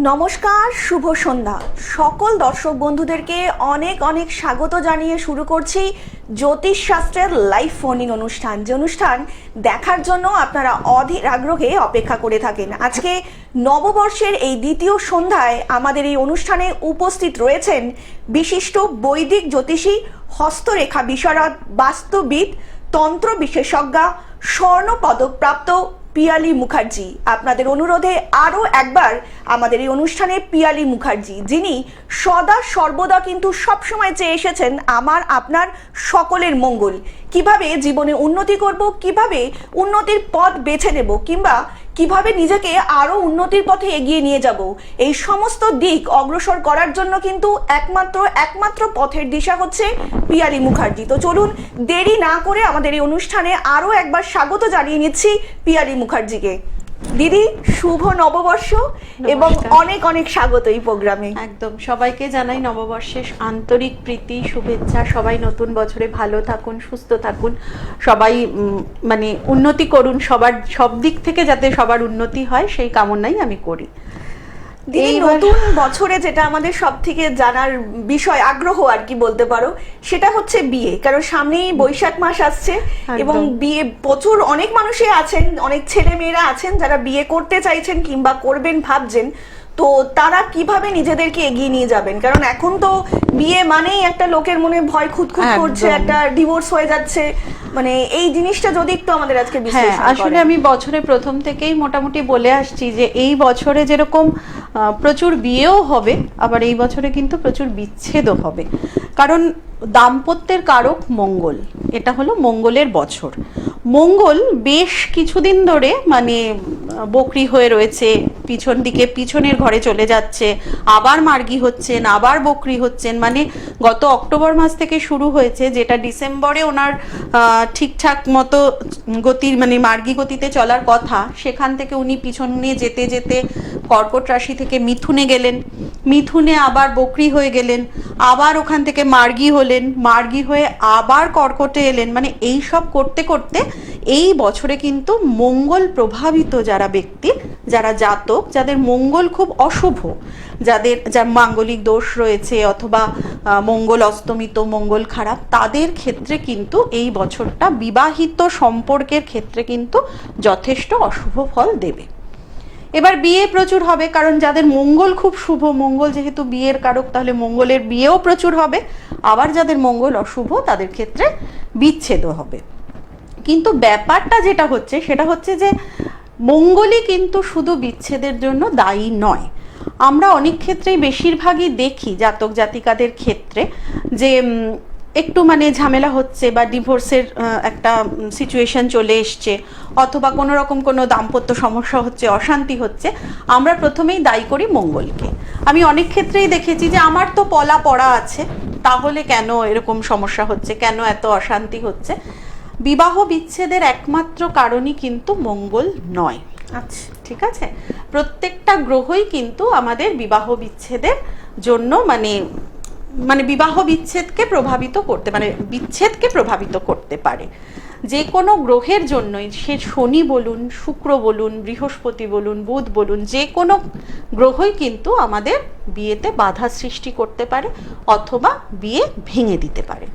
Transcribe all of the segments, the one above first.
নমস্কার, শুভ সন্ধ্যা। সকল দর্শক বন্ধুদেরকে অনেক অনেক স্বাগত জানিয়ে শুরু করছি জ্যোতিষশাস্ত্রের লাইভ ফোন ইন অনুষ্ঠান, যে অনুষ্ঠান দেখার জন্য আপনারা অধীর আগ্রহে অপেক্ষা করে থাকেন। আজকে নববর্ষের এই দ্বিতীয় সন্ধ্যায় আমাদের এই অনুষ্ঠানে উপস্থিত রয়েছেন বিশিষ্ট বৈদিক জ্যোতিষী, হস্তরেখা বিশারদ, বাস্তুবিদ, তন্ত্র বিশেষজ্ঞা, স্বর্ণ পদকপ্রাপ্ত পিয়ালি মুখার্জি। আপনাদের অনুরোধে আরও একবার আমাদের এই অনুষ্ঠানে পিয়ালি মুখার্জি, যিনি সদা সর্বদা কিন্তু সবসময় চেয়ে এসেছেন আমার আপনার সকলের মঙ্গল, কিভাবে জীবনে উন্নতি করব, কিভাবে উন্নতির পথ বেছে নেব, কিংবা কিভাবে নিজেকে আরো উন্নতির পথে এগিয়ে নিয়ে যাব, এই সমস্ত দিক অগ্রসর করার জন্য কিন্তু একমাত্র পথের দিশা হচ্ছে পিয়ালি মুখার্জি। তো চলুন দেরি না করে আমাদের এই অনুষ্ঠানে আরো একবার স্বাগত জানিয়ে নিচ্ছি পিয়ালি মুখার্জিকে। দিদি, শুভ নববর্ষ এবং অনেক অনেক স্বাগত এই প্রোগ্রামে। একদম, সবাইকে জানাই নববর্ষের আন্তরিক প্রীতি, শুভেচ্ছা। সবাই নতুন বছরে ভালো থাকুন, সুস্থ থাকুন, সবাই মানে উন্নতি করুন, সব দিক থেকে যাতে সবার উন্নতি হয় সেই কামনাই আমি করি। দিদি, নতুন বছরে যেটা আমাদের সব থেকে জানার বিষয়, আগ্রহ আর কি বলতে পারো, সেটা হচ্ছে বিয়ে। কারণ সামনেই বৈশাখ মাস আসছে এবং বিয়ে প্রচুর অনেক মানুষই আছেন, অনেক ছেলে মেয়েরা আছেন যারা বিয়ে করতে চাইছেন কিংবা করবেন ভাবছেন। তো তারা কিভাবে নিজেদেরকে এগিয়ে নিয়ে যাবেন? কারণ এখন তো বিয়ে মানেই একটা লোকের মনে ভয় খুঁতখুত করছে, একটা ডিভোর্স হয়ে যাচ্ছে। মানে এই জিনিসটা যদি একটু আমাদের আজকে বিশ্লেষণ করেন। আসলে আমি বছরে প্রথম থেকেই মোটামুটি বলে আসছি যে এই বছরে যেরকম প্রচুর বিয়েও হবে, আবার এই বছরে কিন্তু প্রচুর বিচ্ছেদও হবে। কারণ দাম্পত্যের কারক মঙ্গল, এটা হলো মঙ্গলের বছর। মঙ্গল বেশ কিছুদিন ধরে মানে বকরি হয়ে রয়েছে, পিছনের ঘরে চলে যাচ্ছে, আবার মার্গী হচ্ছেন, আবার বকরি হচ্ছেন। মানে গত অক্টোবর মাস থেকে শুরু হয়েছে, যেটা ডিসেম্বরে ওনার ঠিকঠাক মতো গতির মানে মার্গী গতিতে চলার কথা, সেখান থেকে উনি পিছনে যেতে যেতে কর্কট রাশি থেকে মিথুনে গেলেন, মিথুনে আবার বকরি হয়ে গেলেন, আবার ওখান থেকে মার্গী হলেন, মার্গী হয়ে আবার কর্কটে এলেন। মানে এই সব করতে করতে এই বছরে কিন্তু মঙ্গল প্রভাবিত যারা ব্যক্তি, যারা জাতক, যাদের মঙ্গল খুব অশুভ, যার মাঙ্গলিক দোষ রয়েছে অথবা মঙ্গল অস্তমিত, মঙ্গল খারাপ, তাদের ক্ষেত্রে কিন্তু এই বছরটা বিবাহিত সম্পর্কের ক্ষেত্রে কিন্তু যথেষ্ট অশুভ ফল দেবে। এবার বিয়ে প্রচুর হবে, কারণ যাদের মঙ্গল খুব শুভ, মঙ্গল যেহেতু বিয়ের কারক, তাহলে মঙ্গলের বিয়েও প্রচুর হবে। আবার যাদের মঙ্গল অশুভ তাদের ক্ষেত্রে বিচ্ছেদও হবে। কিন্তু ব্যাপারটা যেটা হচ্ছে সেটা হচ্ছে যে মঙ্গলই কিন্তু শুধু বিচ্ছেদের জন্য দায়ী নয়। আমরা অনেক ক্ষেত্রেই বেশিরভাগই দেখি জাতক জাতিকাদের ক্ষেত্রে যে একটু মানে ঝামেলা হচ্ছে বা ডিভোর্সের একটা সিচুয়েশন চলে এসছে, অথবা কোনো রকম কোনো দাম্পত্য সমস্যা হচ্ছে, অশান্তি হচ্ছে, আমরা প্রথমেই দায়ী করি মঙ্গলকে। আমি অনেক ক্ষেত্রেই দেখেছি যে আমার তো পলা পড়া আছে, তাহলে কেন এরকম সমস্যা হচ্ছে, কেন এত অশান্তি হচ্ছে। বিবাহ বিচ্ছেদের একমাত্র কারণই কিন্তু মঙ্গল নয়। আচ্ছা, ঠিক আছে, প্রত্যেকটা গ্রহই কিন্তু আমাদের বিবাহ বিচ্ছেদের জন্য মানে বিবাহ বিচ্ছেদকে প্রভাবিত করতে, মানে বিচ্ছেদকে প্রভাবিত করতে পারে। যে কোনো গ্রহের জন্যই, সে শনি বলুন, শুক্র বলুন, বৃহস্পতি বলুন, বুধ বলুন, যে কোনো গ্রহই কিন্তু আমাদের বিয়েতে বাধা সৃষ্টি করতে পারে অথবা বিয়ে ভেঙে দিতে পারে।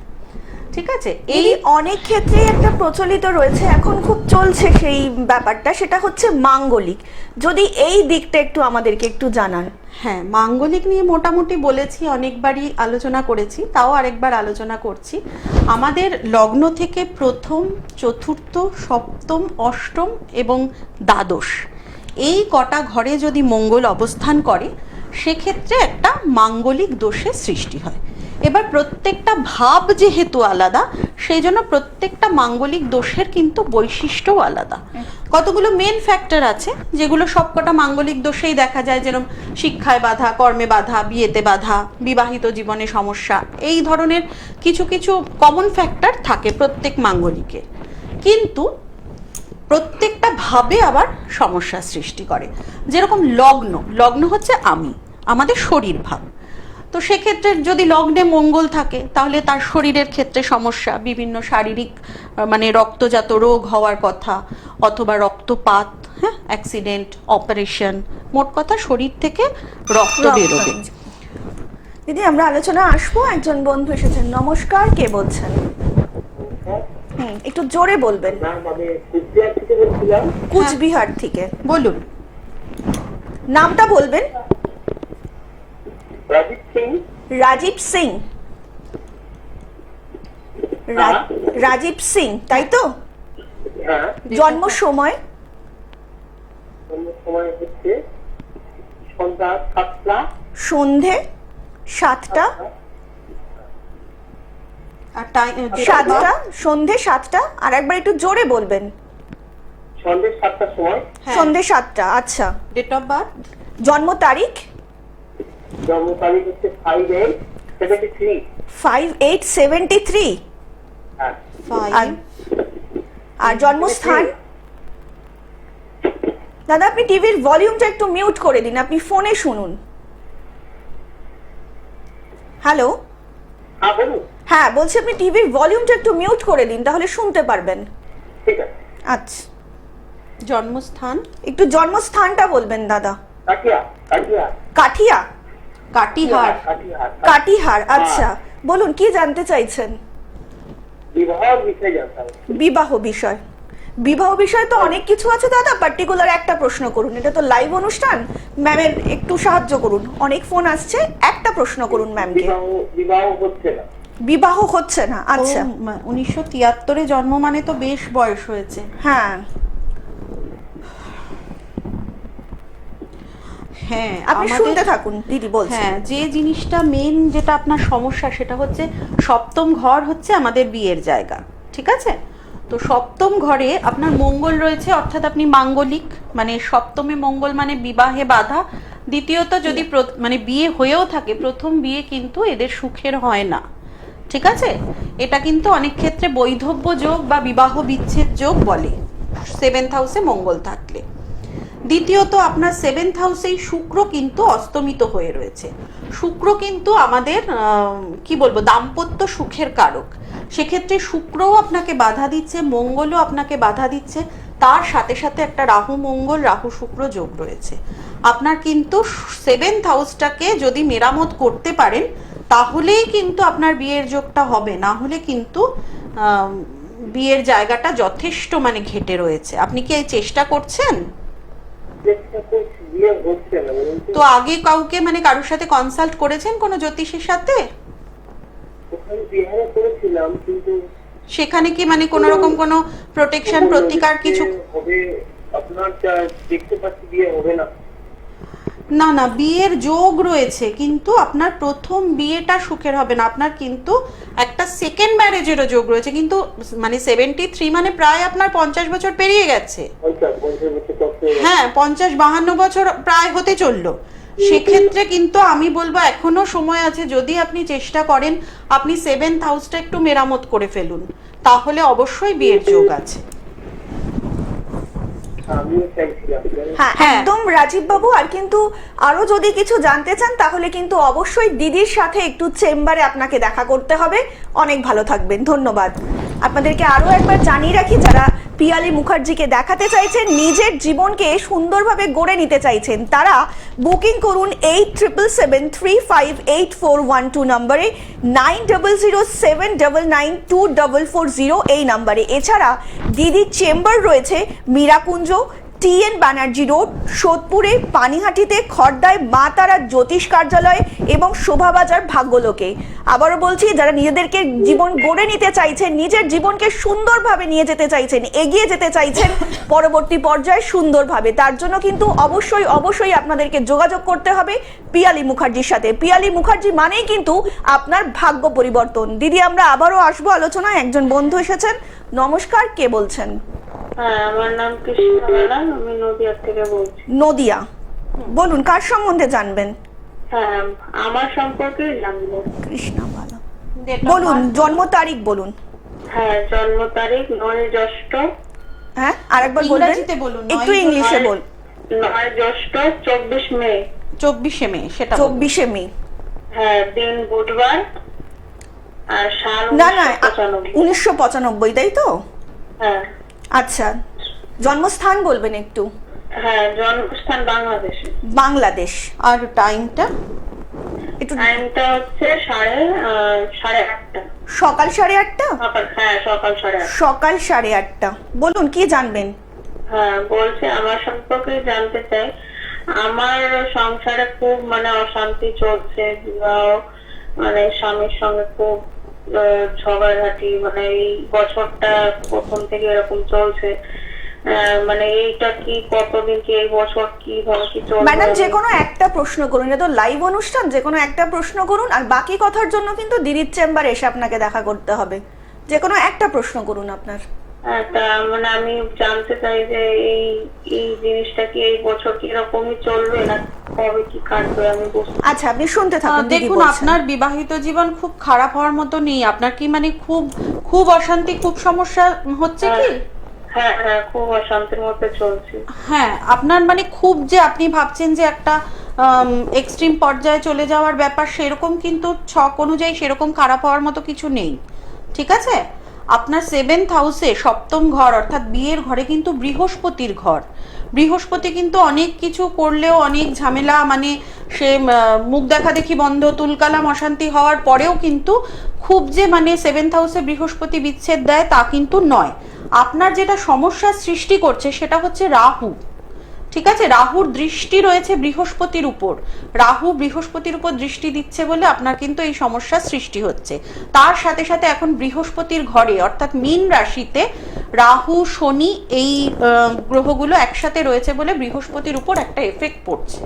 ঠিক আছে, এই অনেক ক্ষেত্রে একটা প্রচলিত রয়েছে, এখন খুব চলছে সেই ব্যাপারটা, সেটা হচ্ছে মাঙ্গলিক। যদি এই দিকটা একটু আমাদেরকে একটু জানান। হ্যাঁ, মাঙ্গলিক নিয়ে মোটামুটি বলেছি, অনেকবারই আলোচনা করেছি, তাও আরেকবার আলোচনা করছি। আমাদের লগ্ন থেকে প্রথম, চতুর্থ, সপ্তম, অষ্টম এবং দ্বাদশ, এই কটা ঘরে যদি মঙ্গল অবস্থান করে, সেক্ষেত্রে একটা মাঙ্গলিক দোষের সৃষ্টি হয়। এবার প্রত্যেকটা ভাব যেহেতু আলাদা, সেই জন্য প্রত্যেকটা মাঙ্গলিক দোষের কিন্তু বৈশিষ্ট্যও আলাদা। কতগুলো মেন ফ্যাক্টর আছে যেগুলো সবকটা মাঙ্গলিক দোষেই দেখা যায়, যেরকম শিক্ষায় বাধা, কর্মে বাধা, বিয়েতে বাধা, বিবাহিত জীবনে সমস্যা, এই ধরনের কিছু কিছু কমন ফ্যাক্টর থাকে প্রত্যেক মাঙ্গলিকের। কিন্তু প্রত্যেকটা ভাবে আবার সমস্যার সৃষ্টি করে। যেরকম লগ্ন হচ্ছে আমাদের শরীর ভাব। তো সেক্ষেত্রে যদি লগ্নে মঙ্গল থাকে, তাহলে তার শরীরের ক্ষেত্রে সমস্যা, বিভিন্ন শারীরিক মানে রক্তজাত রোগ হওয়ার কথা, অথবা রক্তপাত, হ্যাঁ, অ্যাক্সিডেন্ট, অপারেশন, মোট কথা শরীর থেকে রক্ত বেরোবে। দিদি আমরা আলোচনা আসবো, একজন বন্ধু এসেছেন। নমস্কার, কে বলছেন? একটু জোরে বলবেন। কুচবিহার থেকে বলুন। নামটা বলবেন। রাজীব সিং। রাজীব সিং। রাজীব সিং, তাই তো? হ্যাঁ। জন্ম সময়? সময় হচ্ছে সন্ধ্যা 7টা। সন্ধে 7টা। আর টাইম 7টা, সন্ধে 7টা। আর একবার একটু জোরে বলবেন। সন্ধ্যে 7টার সময়। সন্ধে 7টা। আচ্ছা। Date of birth? জন্ম তারিখ? জন্ম তারিখ হচ্ছে 5/8/73। 5/8/73। হ্যাঁ। আর জন্মস্থান? দাদা আপনি টিভির ভলিউমটা একটু মিউট করে দিন, আপনি ফোনে শুনুন। হ্যালো। হ্যাঁ বলুন। হ্যাঁ বলছি, আপনি টিভির ভলিউমটা একটু মিউট করে দিন, তাহলে শুনতে পারবেন। ঠিক আছে। আচ্ছা। জন্মস্থান? একটু জন্মস্থানটা বলবেন দাদা। কাটিয়া। কাটিয়া। কাঠিয়া? কাটিহার। কাটিহার। কাটিহার। আচ্ছা, বলুন কি জানতে চাইছেন? বিবাহ বিষয়ে জানতে হবে। বিবাহ বিষয়। বিবাহ বিষয় তো অনেক কিছু আছে দাদা, পার্টিকুলার একটা প্রশ্ন করুন, এটা তো লাইভ অনুষ্ঠান। ম্যামের একটু সাহায্য করুন, অনেক ফোন আসছে, একটা প্রশ্ন করুন ম্যামকে। বিবাহ হচ্ছে না। বিবাহ হচ্ছে না। আচ্ছা। 1973-এ জন্ম মানে তো বেশ বয়স হয়েছে। হ্যাঁ হ্যাঁ, আপনি শুনতে থাকুন দিদি বলছেন। হ্যাঁ, যে জিনিসটা মেন যেটা আপনার সমস্যা সেটা হচ্ছে সপ্তম ঘর হচ্ছে আমাদের বিয়ের জায়গা, ঠিক আছে? তো সপ্তম ঘরে আপনার মঙ্গল রয়েছে, অর্থাৎ আপনি মাঙ্গলিক, মানে সপ্তমে মঙ্গল মানে বিবাহে বাধা। দ্বিতীয়ত যদি মানে বিয়ে হয়েও থাকে, প্রথম বিয়ে কিন্তু এদের সুখের হয় না, ঠিক আছে? এটা কিন্তু অনেক ক্ষেত্রে বৈধব্য যোগ বা বিবাহ বিচ্ছেদ যোগ বলে 7th হাউসে মঙ্গল থাকলে। দ্বিতীয়ত আপনার 7th হাউসেই শুক্র কিন্তু অস্তমিত হয়ে রয়েছে। শুক্র কিন্তু আমাদের কি বলবো, দাম্পত্য সুখের কারক। সেক্ষেত্রে শুক্রও আপনাকে বাধা দিচ্ছে, মঙ্গলও আপনাকে বাধা দিচ্ছে, তার সাথে সাথে একটা রাহু মঙ্গল রাহু শুক্র যোগ রয়েছে। আপনার কিন্তু 7th হাউসটাকে যদি মেরামত করতে পারেন তাহলেই কিন্তু আপনার বিয়ের যোগটা হবে, না হলে কিন্তু বিয়ের জায়গাটা যথেষ্ট মানে ঘেটে রয়েছে। আপনি কি এই চেষ্টা করছেন? তো আগে কাউকে মানে কারোর সাথে কনসাল্ট করেছেন কোনো জ্যোতিষীর সাথে? সেখানে কি মানে কোনো রকম কোনো প্রোটেকশন প্রতিকার কিছু? আপনার দেখতে পাচ্ছি বিয়ে হবে না। না না, বিয়ের যোগ রয়েছে, কিন্তু আপনার প্রথম বিয়েটা সুখের হবে না। আপনার কিন্তু একটা সেকেন্ড ম্যারেজেরও যোগ রয়েছে, কিন্তু মানে 73 মানে প্রায় আপনার 50 বছর পেরিয়ে গেছে। হ্যাঁ, 50-52 বছর প্রায় হতে চললো। সেক্ষেত্রে কিন্তু আমি বলবো এখনো সময় আছে, যদি আপনি চেষ্টা করেন আপনি 7th হাউসটা একটু মেরামত করে ফেলুন, তাহলে অবশ্যই বিয়ের যোগ আছে। হ্যাঁ একদম রাজীব বাবু। আর কিন্তু আরো যদি কিছু জানতে চান তাহলে কিন্তু অবশ্যই দিদির সাথে একটু চেম্বারে আপনাকে দেখা করতে হবে। অনেক ভালো থাকবেন, ধন্যবাদ। আপনাদেরকে আরো একবার জানিয়ে রাখি, যারা পিয়ালি মুখার্জিকে দেখাতে চাইছেন, নিজের জীবনকে সুন্দরভাবে গড়ে নিতে চাইছেন, তারা বুকিং করুন 87735841 নম্বরে, 9007992440 এই নাম্বারে। এছাড়া দিদির চেম্বার রয়েছে মীরাকুঞ্জ, TN ব্যানার্জি রোড, সোদপুরে, পানিহাটিতে, খড়দায় মা তারা জ্যোতিষ কার্যালয় এবং শোভাবাজার ভাগ্যলোকে। আবারও বলছি, যারা নিজেদেরকে জীবন গড়ে নিতে চাইছেন, নিজের জীবনকে সুন্দরভাবে নিয়ে যেতে চাইছেন, এগিয়ে যেতে চাইছেন পরবর্তী পর্যায়ে সুন্দরভাবে, তার জন্য কিন্তু অবশ্যই অবশ্যই আপনাদেরকে যোগাযোগ করতে হবে পিয়ালি মুখার্জির সাথে। পিয়ালি মুখার্জি মানেই কিন্তু আপনার ভাগ্য পরিবর্তন। দিদি আমরা আবারও আসবো আলোচনায়, একজন বন্ধু এসেছেন। নমস্কার, কে বলছেন? হ্যাঁ, আমার নাম কৃষ্ণবালা, আমি নদিয়া থেকে বলছি। নদিয়া, বলুন কার সম্বন্ধে জানবেন? হ্যাঁ, আমার সম্পর্কে জানবো। কৃষ্ণবালা, বলুন জন্ম তারিখ বলুন। হ্যাঁ, জন্ম তারিখ 9 জ্যৈষ্ঠ। হ্যাঁ আরেকবার বলবেন, ইংরেজিতে বলুন, একটু ইংলিশে বল। 9 জ্যৈষ্ঠ 24 মে। 24 মে, সেটা 24 মে। হ্যাঁ, দিন বুধবার, আর সাল না না 1995। 1995, তাই তো? হ্যাঁ। আচ্ছা, জন্মস্থান বলবেন একটু। হ্যাঁ, জন্মস্থান বাংলাদেশে। বাংলাদেশ। আর টাইমটা? একটু টাইমটা হচ্ছে সাড়ে আটটা সকাল 8:30। সকাল। হ্যাঁ, সকাল 8:30। সকাল 8:30। বলুন কি জানবেন? হ্যাঁ, বলছি আমার সম্পর্কে জানতে চাই। আমার সংসারে খুব অশান্তি চলছে, বিবাহ স্বামীর সঙ্গে খুব ঝগড়াঝাটি, এই বছরটা প্রথম থেকে এরকম চলছে। এইটা কি কতদিন কি, এই বছর কিভাবে কি চলবে? ম্যাডাম যে কোনো একটা প্রশ্ন করুন, এটা তো লাইভ অনুষ্ঠান, যে কোনো একটা প্রশ্ন করুন, আর বাকি কথার জন্য কিন্তু দিদির চেম্বারে এসে আপনাকে দেখা করতে হবে। যে কোনো একটা প্রশ্ন করুন আপনার। তা আমি জানতে চাই যে এই জিনিসটা কি এই বছর কি এরকমই চলবে না কবে কি কাটবে আমি বুঝতে। আচ্ছা, আপনি শুনতে থাকুন। দিদি দেখুন, বলছেন। আপনার বিবাহিত জীবন খুব খারাপ হওয়ার মতো নেই। আপনার কি খুব খুব অশান্তি, খুব সমস্যা হচ্ছে কি? হ্যাঁ হ্যাঁ, খুব অশান্তির মধ্যে চলছে। হ্যাঁ, আপনার খুব যে আপনি ভাবছেন যে একটা এক্সট্রিম পর্যায়ে চলে যাওয়ার ব্যাপার, সেরকম কিন্তু ছক অনুযায়ী সেরকম খারাপ হওয়ার মতো কিছু নেই। ঠিক আছে? আপনার 7th হাউসে সপ্তম ঘর অর্থাৎ বিয়ের ঘরে কিন্তু বৃহস্পতির ঘর। বৃহস্পতি কিন্তু অনেক কিছু করলেও, অনেক ঝামেলা সে মুখ দেখা দেখি বন্ধ, তুলকালাম অশান্তি হওয়ার পরেও কিন্তু খুব যে 7th হাউসে বৃহস্পতি বিচ্ছেদ দেয় তা কিন্তু নয়। আপনার যেটা সমস্যার সৃষ্টি করছে সেটা হচ্ছে রাহু। ঠিক আছে? রাহুর দৃষ্টি রয়েছে বৃহস্পতির উপর। রাহু বৃহস্পতির উপর দৃষ্টি দিচ্ছে বলে আপনার কিন্তু এই সমস্যার সৃষ্টি হচ্ছে। তার সাথে সাথে এখন বৃহস্পতির ঘরে অর্থাৎ মীন রাশিতে রাহু, শনি এই গ্রহগুলো একসাথে রয়েছে বলে বৃহস্পতির উপর একটা এফেক্ট পড়ছে।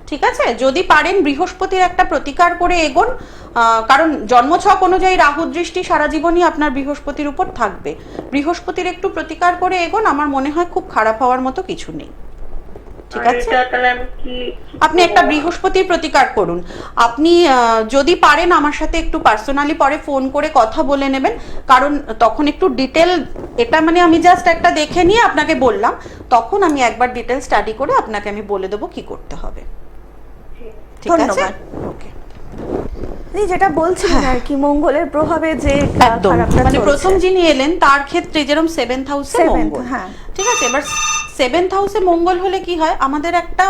ঠিক আছে? যদি পারেন বৃহস্পতির একটা প্রতিকার করে এগোন, কারণ জন্মছক অনুযায়ী রাহু দৃষ্টি সারা জীবনই আপনার বৃহস্পতির উপর থাকবে। বৃহস্পতির একটু প্রতিকার করে এগোন, আমার মনে হয় খুব খারাপ হওয়ার মতো কিছু নেই। ঠিক আছে? আপনি একটা বৃহস্পতির প্রতিকার করুন। আপনি যদি পারেন আমার সাথে একটু পার্সোনালি পরে ফোন করে কথা বলে নেবেন, কারণ তখন একটু ডিটেল, এটা আমি জাস্ট একটা দেখে নিয়ে আপনাকে বললাম, তখন আমি একবার ডিটেল স্টাডি করে আপনাকে আমি বলে দেবো কি করতে হবে। ঠিক আছে? ধন্যবাদ। ওকে। যেটা বলছিলেন আর কি, মঙ্গলের প্রভাবে যে একদম খারাপটা চলছে। প্রথম যিনি এলেন তার ক্ষেত্রে যেরকম 7th হাউসে মঙ্গল। হ্যাঁ, ঠিক আছে? এবার 7th হাউসে মঙ্গল হলে কি হয়, আমাদের একটা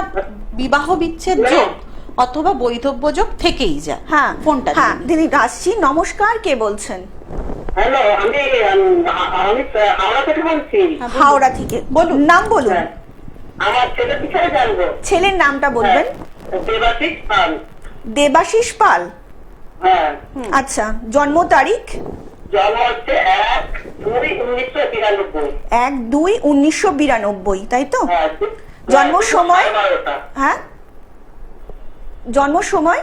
বিবাহ বিচ্ছেদ যোগ অথবা বৈধব্য যোগ থেকেই যায়। হ্যাঁ ফোনটা হ্যাঁ দিদি আসছি। নমস্কার, কে বলছেন? হ্যালো, আমি হাওড়া থেকে বলছি। হাওড়া থেকে। বলুন। নাম বলুন। আমার ছেলের বিষয়ে জানবো। ছেলের নামটা বলবেন। দেবাশিস পাল। দেবাশিস পাল। হ্যাঁ। আচ্ছা, জন্ম তারিখ? জন্ম হচ্ছে 1/2/1992। 1/2/1992, তাই তো? হ্যাঁ। জন্ম সময়? 12:30। হ্যাঁ, জন্ম সময়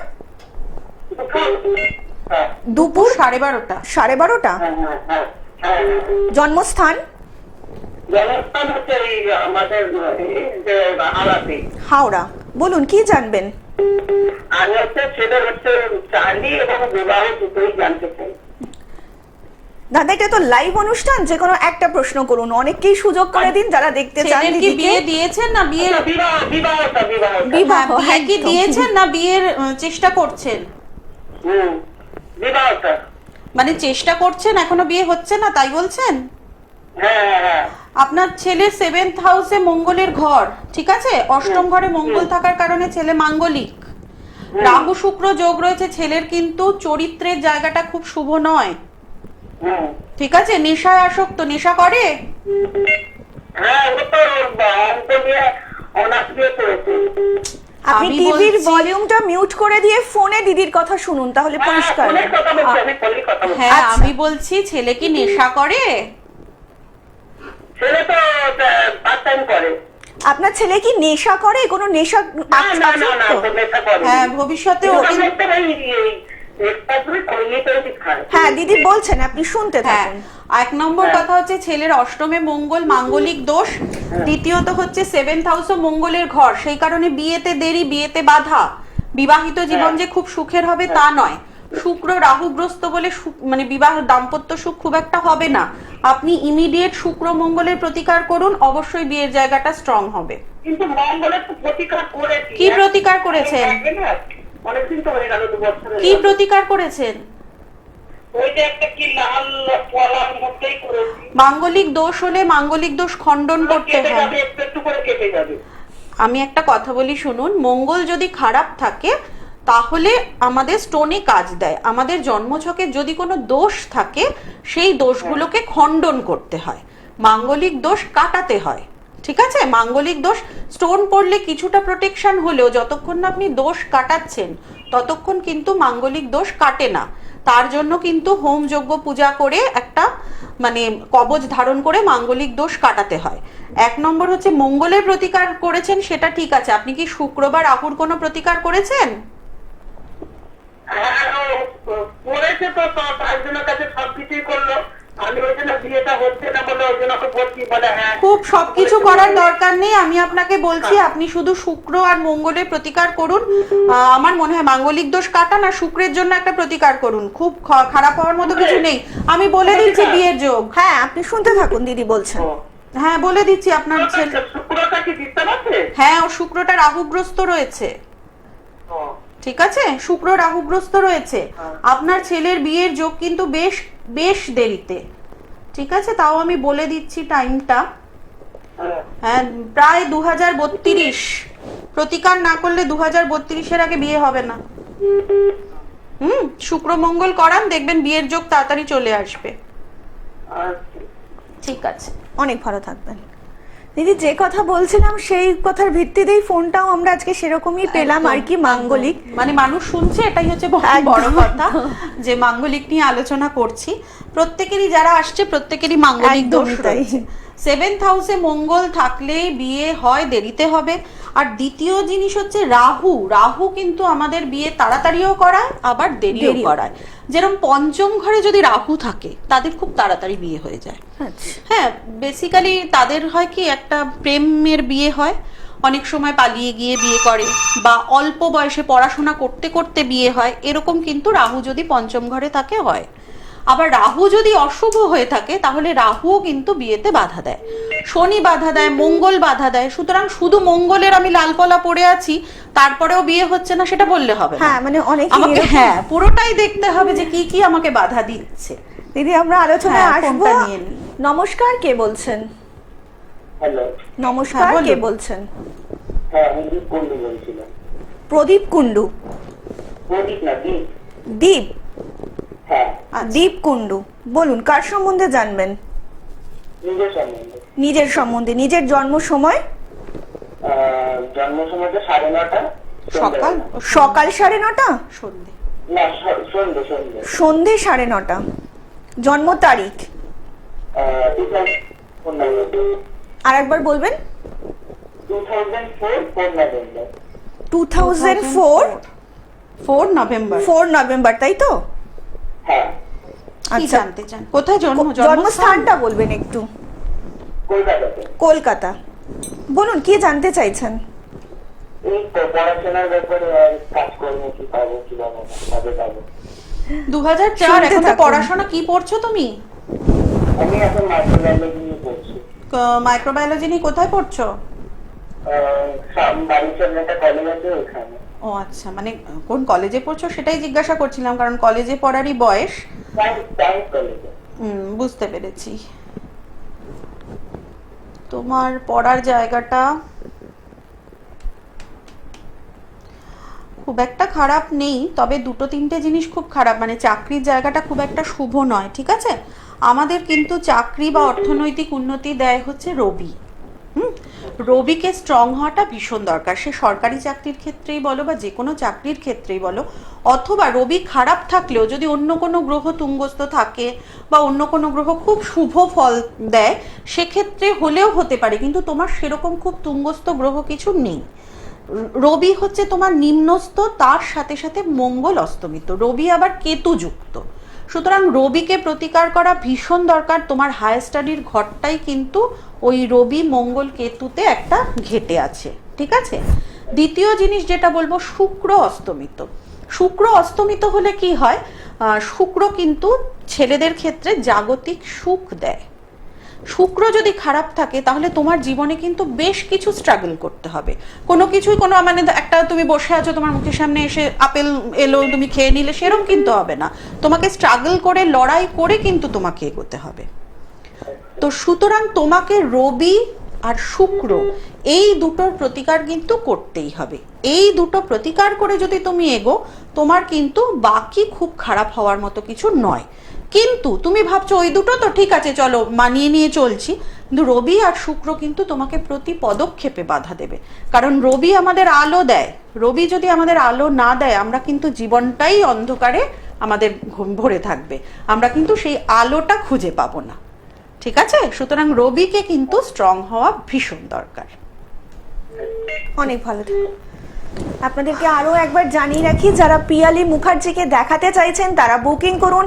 হ্যাঁ। দুপুর 12:30। 12:30। হ্যাঁ, হ্যাঁ, হ্যাঁ। জন্মস্থান? জন্মস্থান হচ্ছে এই আমাদের হাওড়াতে। হাওড়া। বলুন কি জানবেন? আমি ছেলের চাকরি এবং বিবাহ দুটোই জানতে চাই। দাদা, এটা তো লাইভ অনুষ্ঠান, যে কোনো একটা প্রশ্ন করুন, অনেককেই সুযোগ করে দিন যারা দেখতে চান। ছেলের কি দিদিকে বিয়ে দিয়েছেন না বিয়ের বিবাহটা বিবাহ বিয়ে কি একদম। দিয়েছেন না বিয়ের চেষ্টা করছেন? বিবাহটা। চেষ্টা করছেন, এখনো বিয়ে হচ্ছে না, তাই বলছেন? হ্যাঁ হ্যাঁ হ্যাঁ। আপনার ছেলে 7th হাউসে মঙ্গলের ঘর। ঠিক আছে? অষ্টম ঘরে মঙ্গল থাকার কারণে ছেলে মাঙ্গলিক। রাহু শুক্র যোগ রয়েছে, ছেলের কিন্তু চরিত্রের জায়গাটা খুব শুভ নয়। ঠিক আছে? নেশায় আসক্ত, নেশা করে? হ্যাঁ, ও তো অঙ্ক নিয়ে অনার্স দিয়ে পড়েছে। আপনি আমি টিভির বলছি- ভলিউমটা মিউট করে দিয়ে ফোনে দিদির কথা শুনুন, তাহলে পরিষ্কার। ফোনের কথা বলছি, আমি ফোনের কথা বলছি। হ্যাঁ, আচ্ছা। আমি বলছি ছেলে কি নেশা করে? ছেলে তো পার্ট টাইম করে। আপনার ছেলে কি নেশা করে? কোনো নেশা না না না না, আসক্ত? তো নেশা করে। হ্যাঁ, ভবিষ্যতে কিন্তু ওকে- আমি একটা এক্সট্রা করে কমিউনিটি খায়। হ্যাঁ দিদি বলছেন, আপনি শুনতে হ্যাঁ, থাকুন। 1 নম্বর কথা হচ্ছে ছেলের অষ্টমে মঙ্গল, মাঙ্গলিক দোষ। দ্বিতীয়ত হচ্ছে 7th হাউসে মঙ্গলের ঘর, সেই কারণে বিয়েতে দেরি, বিয়েতে বাধা। বিবাহিত জীবন যে খুব সুখের হবে তা নয়। শুক্র রাহুগ্রস্ত বলে বিবাহ দাম্পত্য সুখ খুব একটা হবে না। আপনি ইমিডিয়েট শুক্র মঙ্গলের প্রতিকার করুন, অবশ্যই বিয়ের জায়গাটা স্ট্রং হবে। কিন্তু মঙ্গলের তো প্রতিকার করেছি। কি প্রতিকার করেছেন? অনেকদিন তো হয়ে গেল, 2 বছর। কি প্রতিকার করেছেন? ওই যে একটা কি লাল পলার মধ্যেই করেছি। মাঙ্গলিক দোষ হলে মাঙ্গলিক দোষ খণ্ডন করতে কেটে হয়। যাবে, একটু একটু করে কেটে যাবে। আমি একটা কথা বলি শুনুন, মঙ্গল যদি খারাপ থাকে তাহলে আমাদের স্টোনে কাজ দেয়। আমাদের জন্মছকে যদি কোনো দোষ থাকে সেই দোষগুলোকে খণ্ডন করতে হয়, মাঙ্গলিক দোষ কাটাতে হয়। ঠিক আছে, মাঙ্গলিক দোষ স্টোন পড়লে কিছুটা প্রোটেকশন হলেও যতক্ষণ না আপনি দোষ কাটাচ্ছেন ততক্ষণ কিন্তু মাঙ্গলিক দোষ কাটে না। তার জন্য কিন্তু হোম যজ্ঞ পূজা করে একটা মানে কবচ ধারণ করে মাঙ্গলিক দোষ কাটাতে হয়। 1 নম্বর হচ্ছে মঙ্গলের প্রতিকার করেছেন, সেটা ঠিক আছে। আপনি কি শুক্রবার রাহুর কোনো প্রতিকার করেছেন? হ্যাঁ, করেছে তো, তার জন্য কাছে সবকিছুই করলো। আমি ওই জন্য বিয়েটা হচ্ছে না বলে ওই জন্য ওকে বলছি, বলে হ্যাঁ খুব সবকিছু করার দরকার নেই, আমি আপনাকে বলছি আপনি শুধু শুক্র আর মঙ্গলের প্রতিকার করুন। আমার মনে হয় মাঙ্গলিক দোষ কাটান আর শুক্রের জন্য একটা প্রতিকার করুন, খুব খারাপ হওয়ার মতো কিছু নেই। আমি বলে দিচ্ছি বিয়ের যোগ। হ্যাঁ, আপনি শুনতে থাকুন, দিদি বলছেন। হ্যাঁ বলে দিচ্ছি, আপনার ছেলে, শুক্রটা কি ডিস্টার্ব আছে? হ্যাঁ ও শুক্রটা রাহুগ্রস্ত রয়েছে। ঠিক আছে, শুক্র রাহুগ্রস্ত রয়েছে। আপনার ছেলের বিয়ের যোগ কিন্তু বেশ বেশ দেরিতে। ঠিক আছে, তাও আমি বলে দিচ্ছি টাইমটা। হ্যাঁ, প্রায় 2032। প্রতিকার না করলে 2032-এর আগে বিয়ে হবে না। শুক্র মঙ্গল করান, দেখবেন বিয়ের যোগ তাড়াতাড়ি চলে আসবে। ঠিক আছে, অনেক ভালো থাকবেন। দিদি যে কথা বলছিলাম সেই কথার ভিত্তিতেই ফোনটাও আমরা আজকে সেরকমই পেলাম আর কি, মাঙ্গলিক। মানে মানুষ শুনছে, এটাই হচ্ছে বড় কথা যে মাঙ্গলিক নিয়ে আলোচনা করছি। প্রত্যেকেরই যারা আসছে প্রত্যেকেরই মাঙ্গলিক দোষ রয়েছে। 7th হাউসে মঙ্গল থাকলে বিয়ে হয়, দেরিতে হবে। আর দ্বিতীয় জিনিস হচ্ছে রাহু কিন্তু আমাদের বিয়ে তাড়াতাড়িও করায় আবার দেরিও করায়। যেরকম পঞ্চম ঘরে যদি রাহু থাকে তাদের খুব তাড়াতাড়ি বিয়ে হয়ে যায়। হ্যাঁ, বেসিক্যালি তাদের হয় কি একটা প্রেমের বিয়ে হয়, অনেক সময় পালিয়ে গিয়ে বিয়ে করে, বা অল্প বয়সে পড়াশোনা করতে করতে বিয়ে হয়, এরকম কিন্তু রাহু যদি পঞ্চম ঘরে থাকে হয়। আবার রাহু যদি অশুভ হয়ে থাকে তাহলে রাহুও কিন্তু বিয়েতে বাধা দেয়, শনি বাধা দেয়, মঙ্গল বাধা দেয়। সুতরাং শুধু মঙ্গলের আমি লাল কলা পড়ে আছি তারপরেও বিয়ে হচ্ছে না সেটা বললে হবে না। হ্যাঁ, মানে অনেক আমাকে হ্যাঁ পুরোটাই দেখতে হবে যে কি কি আমাকে বাধা দিচ্ছে। দিদি আমরা আলোচনায় আসবো। ফোনটা নিয়ে নিই। নমস্কার, কে বলছেন? হ্যালো, নমস্কার, হ্যাঁ, বলুন। কে বলছেন? হ্যাঁ আমি দীপ কুন্ডু বলছিলাম। প্রদীপ কুন্ডু? প্রদীপ না, দীপ। দীপ? হ্যাঁ, দীপ কুন্ডু, বলুন কার সম্বন্ধে জানবেন? নিজের সম্বন্ধে। নিজের সম্বন্ধে। নিজের জন্ম সময়? জন্ম সময়টা 9:30 সকাল সকাল 9:30? সন্ধে না, সন্ধ্যে সন্ধ্যে সন্ধে 9:30। জন্ম তারিখ 2004 আর একবার বলবেন? 2004 নভেম্বর। 2004 4 নভেম্বর। 4 নভেম্বর, তাই তো? হ্যাঁ, কি আচ্ছা, জানতে চান? কোথায় জন্মস্থানটা বলবেন একটু? কলকাতাতে। কলকাতা। বলুন কি জানতে চাইছেন? এই পড়াশোনার ব্যাপারে আর কাজকর্ম কি পাবো, কি পাবো না, কবে পাবো। 2004। এখন তো পড়াশোনা কি পড়ছো তুমি? আমি এখন মাইক্রোবায়োলজি নিয়ে পড়ছি। মাইক্রোবায়োলজি নিয়ে কোথায় পড়ছো? বাড়ির সামনে একটা কলেজ আছে ওখানে। ও আচ্ছা, মানে কোন কলেজে পড়ছো সেটাই জিজ্ঞাসা করছিলাম, কারণ কলেজে পড়ারই বয়স। সায়েন্স কলেজে। বুঝতে পেরেছি। তোমার পড়ার জায়গাটা খুব একটা খারাপ নেই, তবে 2-3টে জিনিস খুব খারাপ, মানে চাকরির জায়গাটা খুব একটা শুভ নয়। ঠিক আছে, আমাদের কিন্তু চাকরি বা অর্থনৈতিক উন্নতি দেয় হচ্ছে রবি। রবিকে স্ট্রং হওয়াটা ভীষণ দরকার, সে সরকারি চাকরির ক্ষেত্রেই বলো বা যে কোনো চাকরির ক্ষেত্রেই বলো। অথবা রবি খারাপ থাকলেও যদি অন্য কোনো গ্রহ তুঙ্গস্থ থাকে বা অন্য কোনো গ্রহ খুব শুভ ফল দেয় সেক্ষেত্রে হলেও হতে পারে, কিন্তু তোমার সেরকম খুব তুঙ্গস্থ গ্রহ কিছু নেই। রবি হচ্ছে তোমার নিম্নস্থ, তার সাথে সাথে মঙ্গল অস্তমিত, রবি আবার কেতু যুক্ত। সুতরাং রবিকে প্রতিকার করা ভীষণ দরকার। তোমার হায়ার স্টাডির ঘরটাই কিন্তু ওই রবি মঙ্গল কেতুতে একটা ঘেটে আছে। ঠিক আছে, দ্বিতীয় জিনিস যেটা বলবো, শুক্র অস্তমিত। শুক্র অস্তমিত হলে কি হয়, শুক্র কিন্তু ছেলেদের ক্ষেত্রে জাগতিক সুখ দেয়। শুক্র যদি খারাপ থাকে তাহলে তোমার জীবনে কিন্তু বেশ কিছু স্ট্রাগল করতে হবে। কোনো কিছুই কোনো মানে একটা তুমি বসে আছো, তোমার মুখের সামনে এসে আপেল এলো, তুমি খেয়ে নিলে, সেরকম কিন্তু হবে না। তোমাকে স্ট্রাগল করে, লড়াই করে কিন্তু তোমাকে এগোতে হবে। তো সুতরাং তোমাকে রবি আর শুক্র, এই দুটোর প্রতিকার কিন্তু করতেই হবে। এই দুটো প্রতিকার করে যদি তুমি এগো, তোমার কিন্তু বাকি খুব খারাপ হওয়ার মতো কিছু নয়। কিন্তু তুমি ভাবছো ওই দুটো তো ঠিক আছে, চলো মানিয়ে নিয়ে চলছি, কিন্তু রবি আর শুক্র কিন্তু তোমাকে প্রতি পদক্ষেপে বাধা দেবে। কারণ রবি আমাদের আলো দেয়, রবি যদি আমাদের আলো না দেয়, আমরা কিন্তু জীবনটাই অন্ধকারে আমাদের ভরে থাকবে, আমরা কিন্তু সেই আলোটা খুঁজে পাবো না। ঠিক আছে, সুতরাং রবিকে কিন্তু স্ট্রং হওয়া ভীষণ দরকার। অনেক ভালো। আপনাদেরকে আরো একবার জানিয়ে রাখি, যারা পিয়ালি মুখার্জিকে দেখাতে চাইছেন তারা বুকিং করুন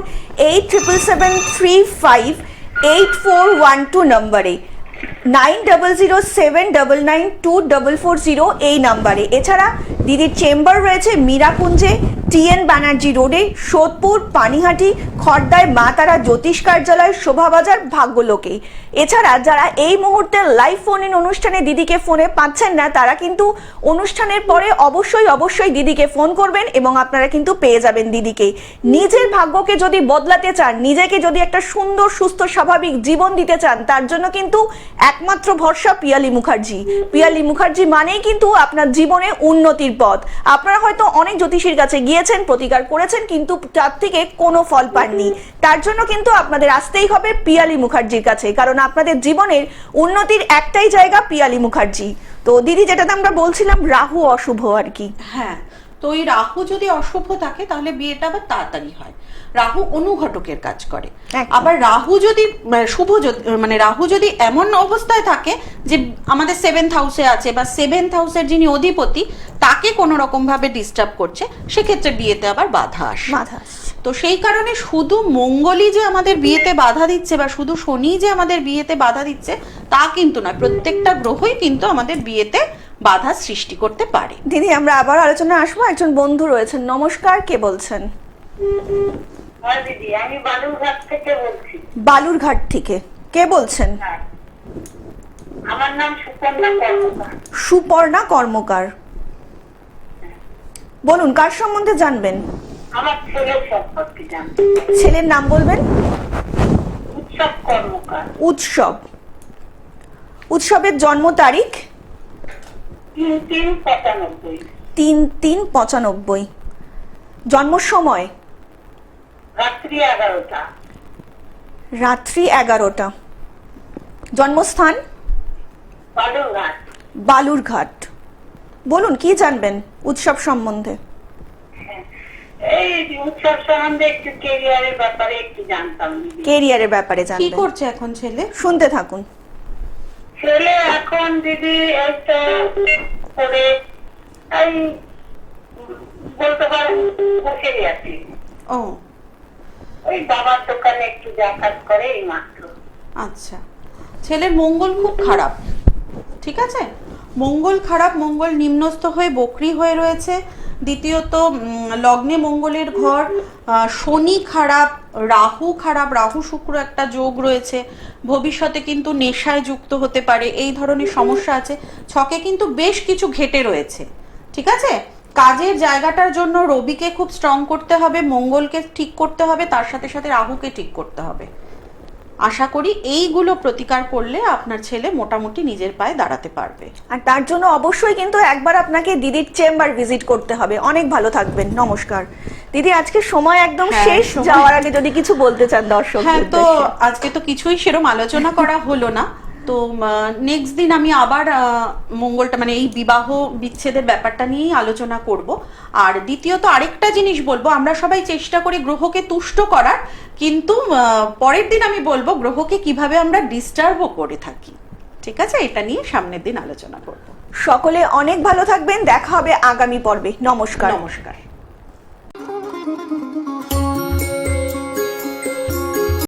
8077358412 নম্বরে, 9007992440 এই নাম্বারে। এছাড়া দিদির চেম্বার রয়েছে মীরাকুঞ্জে, TN ব্যানার্জি রোডে, সোদপুর, পানিহাটি, খড়দায় মা তারা জ্যোতিষ কার্যালয়, শোভাবাজার, ভাগ্যলোকে। এছাড়া যারা এই মুহূর্তে লাইভ ফোন ইন অনুষ্ঠানে দিদিকে ফোনে পাচ্ছেন না, তারা কিন্তু অনুষ্ঠানের পরে অবশ্যই দিদিকে ফোন করবেন এবং আপনারা কিন্তু পেয়ে যাবেন দিদিকে। নিজের ভাগ্যকে যদি বদলাতে চান, নিজেকে যদি একটা সুন্দর সুস্থ স্বাভাবিক জীবন দিতে চান, তার জন্য কিন্তু একমাত্র ভরসা পিয়ালি মুখার্জি। পিয়ালি মুখার্জি মানেই কিন্তু আপনার জীবনে উন্নতির পথ। আপনারা হয়তো অনেক জ্যোতিষীর কাছে গিয়েছেন, প্রতিকার করেছেন, কিন্তু তার থেকে কোনো ফল পাননি। তার জন্য কিন্তু আপনাদের আসতেই হবে পিয়ালি মুখার্জির কাছে, কারণ আপনাদের জীবনের উন্নতির একটাই জায়গা পিয়ালি মুখার্জি। তো দিদি, যেটাতে আমরা বলছিলাম রাহু অশুভ আর কি। হ্যাঁ, তো এই রাহু যদি অশুভ থাকে তাহলে বিয়েটা আবার তাড়াতাড়ি হয়। রাহু অনুঘটকের কাজ করে। আবার রাহু যদি শুভ, মানে রাহু যদি এমন অবস্থায় থাকে যে আমাদের 7th হাউসে আছে, বা 7th হাউসের যিনি অধিপতি তাকে কোনো রকম ভাবে ডিস্টার্ব করছে, সেক্ষেত্রে বিয়েতে আবার বাধা আসে। তো সেই কারণে শুধু মঙ্গলই যে আমাদের বিয়েতে বাধা দিচ্ছে বা শুধু শনি যে আমাদের বিয়েতে বাধা দিচ্ছে তা কিন্তু নয়, প্রত্যেকটা গ্রহই কিন্তু আমাদের বিয়েতে বাধা সৃষ্টি করতে পারে। দিদি, আমরা আবার আলোচনা আসবো। একজন বন্ধু রয়েছেন, নমস্কার, কে বলছেন? হ্যাঁ দিদি, আমি বালুরঘাট থেকে বলছি। বালুরঘাট থেকে কে বলছেন? হ্যাঁ, আমার নাম সুপর্ণা কর্মকার। সুপর্ণা কর্মকার, বলুন কার সম্বন্ধে জানবেন? আমার ছেলের সম্পর্কে জানতে। ছেলের নাম বলবেন? উৎসব কর্মকার। উৎসব। উৎসবের জন্ম তারিখ? 3/3/95। 3/3/95। জন্ম সময়? রাত্রি 11টা। রাত্রি 11টা। জন্মস্থান? বালুরঘাট। বালুরঘাট। বলুন কি জানবেন উৎসব সম্বন্ধে? এই উৎসব সম্বন্ধে একটু ক্যারিয়ারের ব্যাপারে একটু জানতাম। ক্যারিয়ারের ব্যাপারে কি জানবেন? করছে এখন ছেলে? শুনতে থাকুন। ছেলে এখন দিদি একটা করে এই বলতে পারেন বসেই আছি। ও ওই বাবার দোকানে একটু যাতায়াত করে এই মাত্র। আচ্ছা, ছেলের মঙ্গল খুব খারাপ। ঠিক আছে, মঙ্গল খারাপ, মঙ্গল নিম্নস্থ হয়ে বক্রী হয়ে রয়েছে। দ্বিতীয়ত লগ্নে মঙ্গলের ঘর, শনি খারাপ, রাহু খারাপ, রাহু শুক্র একটা যোগ রয়েছে। ভবিষ্যতে কিন্তু নেশায় যুক্ত হতে পারে, এই ধরনের সমস্যা আছে। ছকে কিন্তু বেশ কিছু ঘেটে রয়েছে। ঠিক আছে, কাজের জায়গাটার জন্য রবিকে খুব স্ট্রং করতে হবে, মঙ্গলকে ঠিক করতে হবে, তার সাথে সাথে রাহুকে ঠিক করতে হবে। আশা করি এইগুলো প্রতিকার করলে আপনার ছেলে মোটামুটি নিজের পায়ে দাঁড়াতে পারবে। আর তার জন্য অবশ্যই কিন্তু একবার আপনাকে দিদির চেম্বার ভিজিট করতে হবে। অনেক ভালো থাকবেন, নমস্কার। দিদি, আজকে সময় একদম শেষ, যাওয়ার আগে যদি কিছু বলতে চান দর্শক? হ্যাঁ, তো আজকে তো কিছুই সেরকম আলোচনা করা হলো না। তো নেক্সট দিন আমি আবার মঙ্গলটা, মানে এই বিবাহ বিচ্ছেদের ব্যাপারটা নিয়েই আলোচনা করব। আর দ্বিতীয়ত আরেকটা জিনিস বলবো, আমরা সবাই চেষ্টা করি গ্রহকে তুষ্ট করার, কিন্তু পরের দিন আমি বলবো গ্রহকে কিভাবে আমরা ডিস্টার্বও করে থাকি। ঠিক আছে, এটা নিয়ে সামনের দিন আলোচনা করব। সকলে অনেক ভালো থাকবেন, দেখা হবে আগামী পর্বে। নমস্কার। নমস্কার।